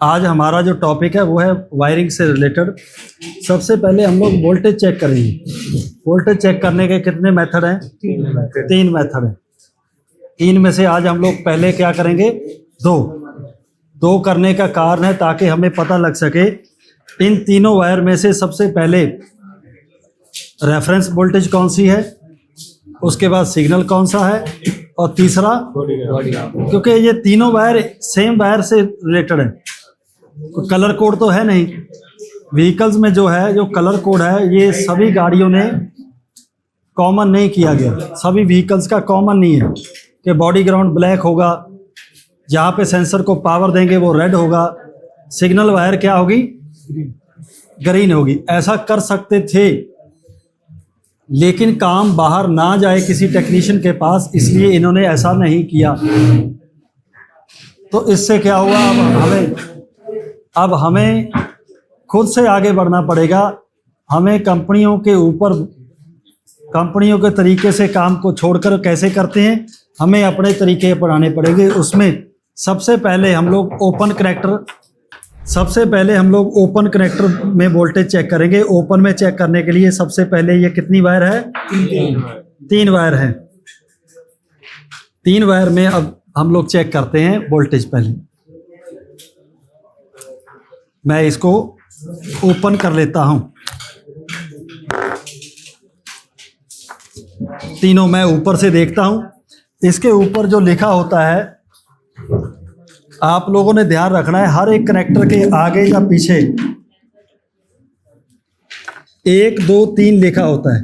आज हमारा जो टॉपिक है वो है वायरिंग से रिलेटेड। सबसे पहले हम लोग वोल्टेज चेक करेंगे। वोल्टेज चेक करने के कितने मेथड हैं? तीन मेथड हैं। तीन में से आज हम लोग पहले क्या करेंगे? दो करने का कारण है ताकि हमें पता लग सके इन तीनों वायर में से सबसे पहले रेफरेंस वोल्टेज कौन सी है, उसके बाद सिग्नल कौन सा है, और तीसरा क्योंकि ये तीनों वायर सेम वायर से रिलेटेड है, कलर कोड तो है नहीं। व्हीकल्स में जो है जो कलर कोड है ये सभी गाड़ियों ने कॉमन नहीं किया गया। सभी व्हीकल्स का कॉमन नहीं है कि बॉडी ग्राउंड ब्लैक होगा, जहाँ पे सेंसर को पावर देंगे वो रेड होगा, सिग्नल वायर क्या होगी? ग्रीन होगी। ऐसा कर सकते थे लेकिन काम बाहर ना जाए किसी टेक्नीशियन के पास, इसलिए इन्होंने ऐसा नहीं किया। तो इससे क्या हुआ? अब हमें खुद से आगे बढ़ना पड़ेगा। हमें कंपनियों के तरीके से काम को छोड़कर कैसे करते हैं, हमें अपने तरीके अपनाने पड़ेंगे। उसमें सबसे पहले हम लोग ओपन कनेक्टर में वोल्टेज चेक करेंगे। ओपन में चेक करने के लिए सबसे पहले ये कितनी वायर है? तीन वायर है। तीन वायर में अब हम लोग चेक करते हैं वोल्टेज। पहले मैं इसको ओपन कर लेता हूं। तीनों मैं ऊपर से देखता हूं। इसके ऊपर जो लिखा होता है आप लोगों ने ध्यान रखना है, हर एक कनेक्टर के आगे या पीछे 1 2 3 लिखा होता है,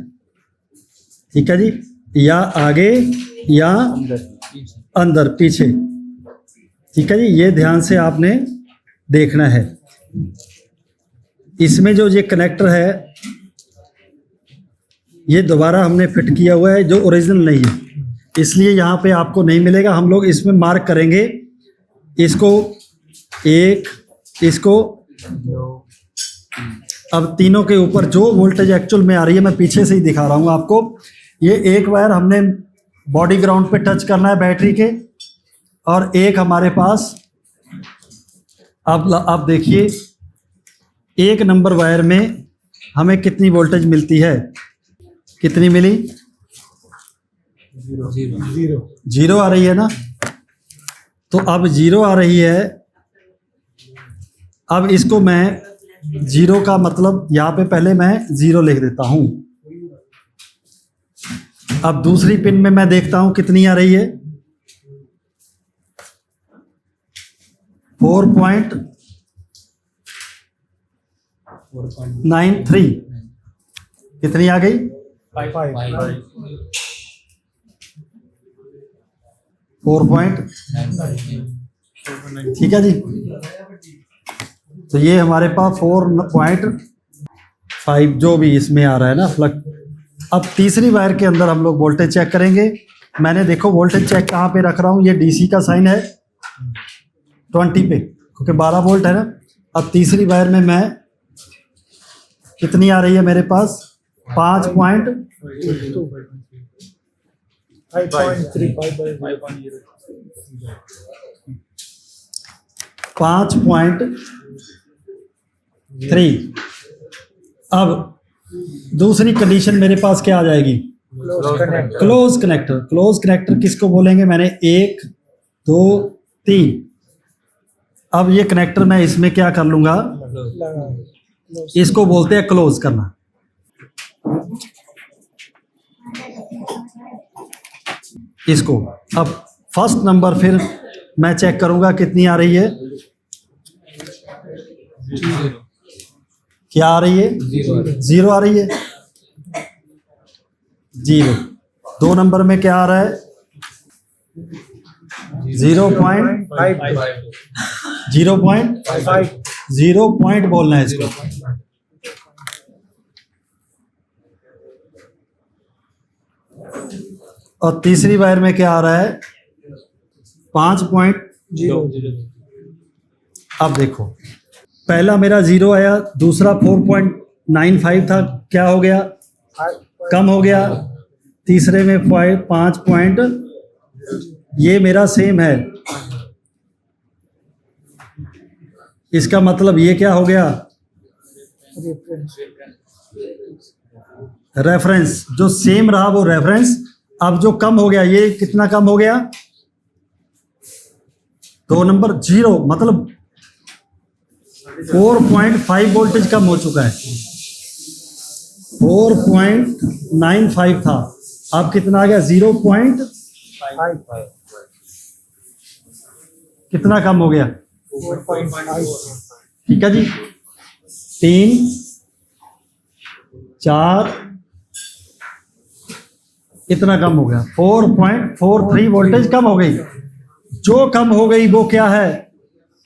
ठीक है जी, या आगे या अंदर पीछे, ठीक है जी। ये ध्यान से आपने देखना है। इसमें जो ये कनेक्टर है ये दोबारा हमने फिट किया हुआ है, जो ओरिजिनल नहीं है, इसलिए यहाँ पे आपको नहीं मिलेगा। हम लोग इसमें मार्क करेंगे इसको एक, इसको। अब तीनों के ऊपर जो वोल्टेज एक्चुअल में आ रही है मैं पीछे से ही दिखा रहा हूँ आपको। ये एक वायर हमने बॉडी ग्राउंड पे टच करना है बैटरी के, और एक हमारे पास अब देखिए 1 नंबर वायर में हमें कितनी वोल्टेज मिलती है? कितनी मिली? जीरो आ रही है ना। तो अब जीरो आ रही है। अब इसको मैं जीरो का मतलब यहाँ पे पहले मैं जीरो लिख देता हूं। अब दूसरी पिन में मैं देखता हूं कितनी आ रही है। 4.93 कितनी आ गई? 4. ठीक है जी। तो ये हमारे पास 4.5 जो भी इसमें आ रहा है ना फ्लक्स। अब तीसरी वायर के अंदर हम लोग वोल्टेज चेक करेंगे। मैंने देखो वोल्टेज चेक कहाँ पे रख रहा हूँ, ये डीसी का साइन है 20 पे, क्योंकि 12 वोल्ट है ना। अब तीसरी वायर में मैं कितनी आ रही है मेरे पास? 5.3 अब दूसरी कंडीशन मेरे पास क्या आ जाएगी? Close connector. क्लोज कनेक्टर किसको बोलेंगे? मैंने 1 2 3। अब ये कनेक्टर मैं इसमें क्या कर लूंगा? इसको बोलते हैं क्लोज करना। इसको अब फर्स्ट नंबर फिर मैं चेक करूंगा कितनी आ रही है। क्या आ रही है? जीरो आ रही है। जीरो। 2 नंबर में क्या आ रहा है? 0 पॉइंट बोलना है इसको। और तीसरी वायर में क्या आ रहा है? 5.0। अब देखो पहला मेरा 0 आया, दूसरा 4.95 था, क्या हो गया? कम हो गया। तीसरे में 5 ये मेरा सेम है। इसका मतलब ये क्या हो गया, रेफरेंस। जो सेम रहा वो रेफरेंस। अब जो कम हो गया, ये कितना कम हो गया, 2 नंबर 0, मतलब 4.5 वोल्टेज कम हो चुका है। 4.95 था, अब कितना आ गया, 0.5, कितना कम हो गया, 4.5। ठीक है जी। 3, 4, इतना कम हो गया, 4.43 वोल्टेज कम हो गई। जो कम हो गई वो क्या है,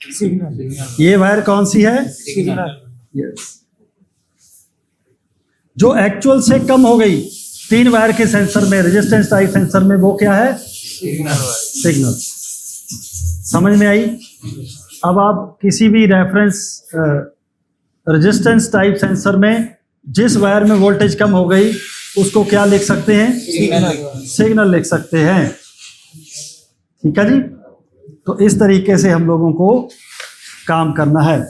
सिग्नल। ये वायर कौन सी है, सिग्नल। यस। जो एक्चुअल से कम हो गई 3 वायर के सेंसर में, रेजिस्टेंस टाइप सेंसर में, वो क्या है, सिग्नल। समझ में आई। अब आप किसी भी रेफरेंस रेजिस्टेंस टाइप सेंसर में जिस वायर में वोल्टेज कम हो गई उसको क्या लिख सकते हैं, सिग्नल लिख सकते हैं। ठीक है जी। तो इस तरीके से हम लोगों को काम करना है।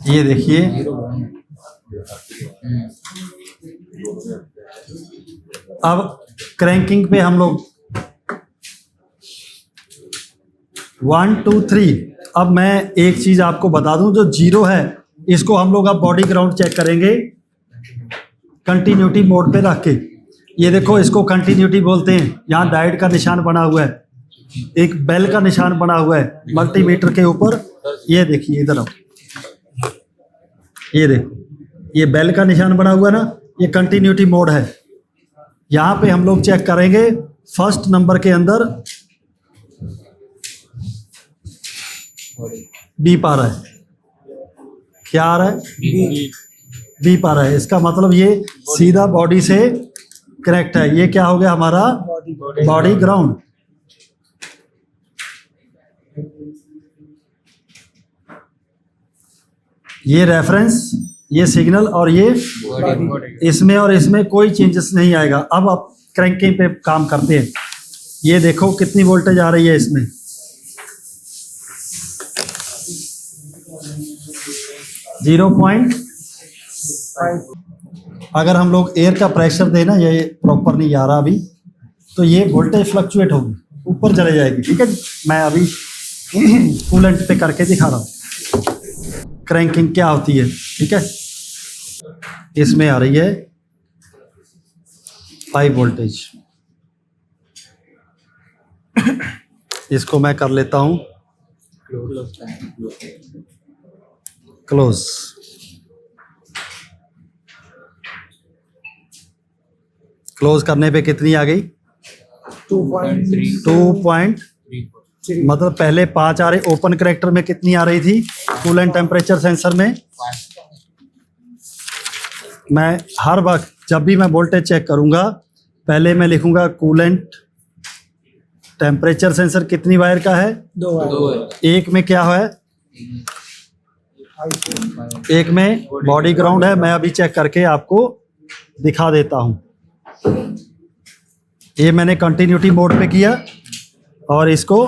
ये देखिए, अब क्रैंकिंग पे हम लोग 1 2 3। अब मैं एक चीज आपको बता दूं, जो जीरो है इसको हम लोग अब बॉडी ग्राउंड चेक करेंगे कंटिन्यूटी मोड पे रख के। ये देखो, इसको कंटिन्यूटी बोलते हैं। यहाँ डायोड का निशान बना हुआ है, एक बेल का निशान बना हुआ है मल्टीमीटर के ऊपर। ये देखिए इधर आओ, ये देखो, ये बेल का निशान बना हुआ है ना, ये कंटिन्यूटी मोड है। यहाँ पे हम लोग चेक करेंगे फर्स्ट नंबर के अंदर बीप आ रहा है। क्या आ रहा है? बीप आ रहा है। इसका मतलब ये सीधा बॉडी से कनेक्ट है। ये क्या हो गया हमारा? Body ground. ये रेफरेंस, ये सिग्नल और ये इसमें और इसमें कोई चेंजेस नहीं आएगा। अब आप क्रैंकिंग पे काम करते हैं। ये देखो कितनी वोल्टेज आ रही है इसमें, 0.5। अगर हम लोग एयर का प्रेशर देना, ये प्रॉपर नहीं आ रहा अभी, तो ये वोल्टेज फ्लक्चुएट होगी, ऊपर चले जाएगी। ठीक है जी, मैं अभी कूलेंट पे करके दिखा रहा हूँ क्रैंकिंग क्या होती है। ठीक है, इसमें आ रही है हाई वोल्टेज। इसको मैं कर लेता हूँ क्लोज। क्लोज करने पे कितनी आ गई? 2.3। मतलब पहले 5 आ रही, ओपन करेक्टर में कितनी आ रही थी? कूलेंट टेम्परेचर सेंसर में मैं हर वक्त जब भी मैं वोल्टेज चेक करूंगा, पहले मैं लिखूंगा कूलेंट टेम्परेचर सेंसर कितनी वायर का है? 2 वायर। एक में क्या है? एक में बॉडी ग्राउंड है। मैं अभी चेक करके आपको दिखा देता हूं। ये मैंने कंटिन्यूटी मोड पे किया और इसको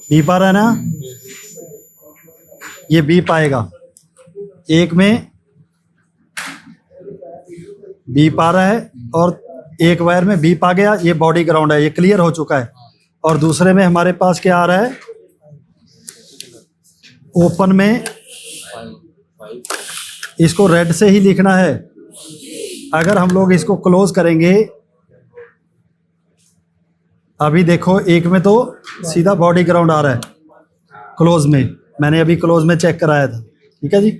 बीप आ रहा है ना, ये बीप आएगा। एक में बीप आ रहा है और एक वायर में बीप आ गया, ये बॉडी ग्राउंड है, ये क्लियर हो चुका है। और दूसरे में हमारे पास क्या आ रहा है? ओपन में, इसको रेड से ही लिखना है। अगर हम लोग इसको क्लोज करेंगे, अभी देखो एक में तो सीधा बॉडी ग्राउंड आ रहा है क्लोज में, मैंने अभी क्लोज में चेक कराया था। ठीक है जी,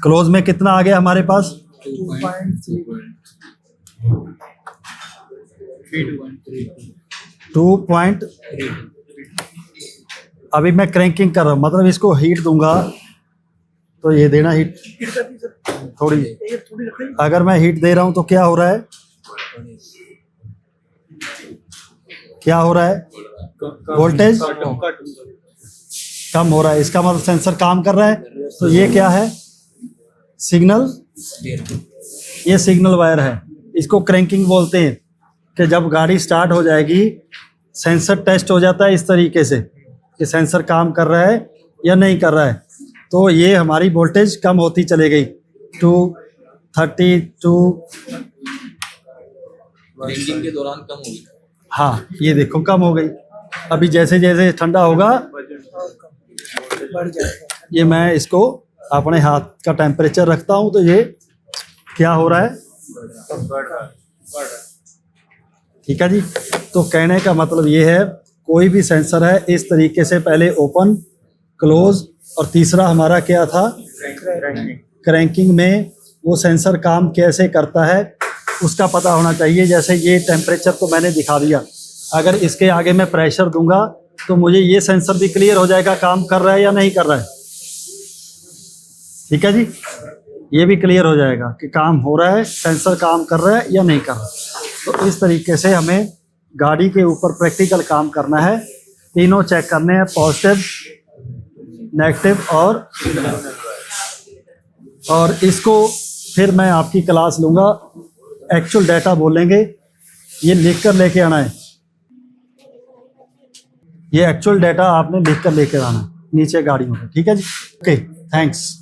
क्लोज में कितना आ गया हमारे पास? 2.3। अभी मैं क्रैंकिंग कर रहा हूँ, मतलब इसको हीट दूंगा तो ये देना हीट थोड़ी। अगर मैं हीट दे रहा हूँ तो क्या हो रहा है? क्या हो रहा है? वोल्टेज कम हो रहा है। इसका मतलब सेंसर काम कर रहा है। तो ये क्या है? सिग्नल। ये सिग्नल वायर है, इसको क्रैंकिंग बोलते हैं। कि जब गाड़ी स्टार्ट हो जाएगी, सेंसर टेस्ट हो जाता है इस तरीके से कि सेंसर काम कर रहा है या नहीं कर रहा है। तो ये हमारी वोल्टेज कम होती चली गई 232। क्रैंकिंग के दौरान कम होगी। हाँ, ये देखो कम हो गई। अभी जैसे जैसे ठंडा होगा बढ़ जाएगा। ये मैं इसको अपने हाथ का टेम्परेचर रखता हूँ तो ये क्या हो रहा है? ठीक है जी। तो कहने का मतलब ये है, कोई भी सेंसर है इस तरीके से पहले ओपन, क्लोज, और तीसरा हमारा क्या था? क्रैंकिंग में वो सेंसर काम कैसे करता है उसका पता होना चाहिए। जैसे ये टेम्परेचर तो मैंने दिखा दिया, अगर इसके आगे मैं प्रेशर दूंगा तो मुझे ये सेंसर भी क्लियर हो जाएगा काम कर रहा है या नहीं कर रहा है। ठीक है जी, ये भी क्लियर हो जाएगा कि काम हो रहा है, सेंसर काम कर रहा है या नहीं कर रहा। तो इस तरीके से हमें गाड़ी के ऊपर प्रैक्टिकल काम करना है। तीनों चेक करने हैं, पॉजिटिव, नेगेटिव और इसको फिर मैं आपकी क्लास लूँगा, एक्चुअल डाटा बोलेंगे, ये लिख कर लेके आना है। ये एक्चुअल डाटा आपने लिख कर लेकर आना नीचे गाड़ियों में, ठीक है जी। Okay, thanks.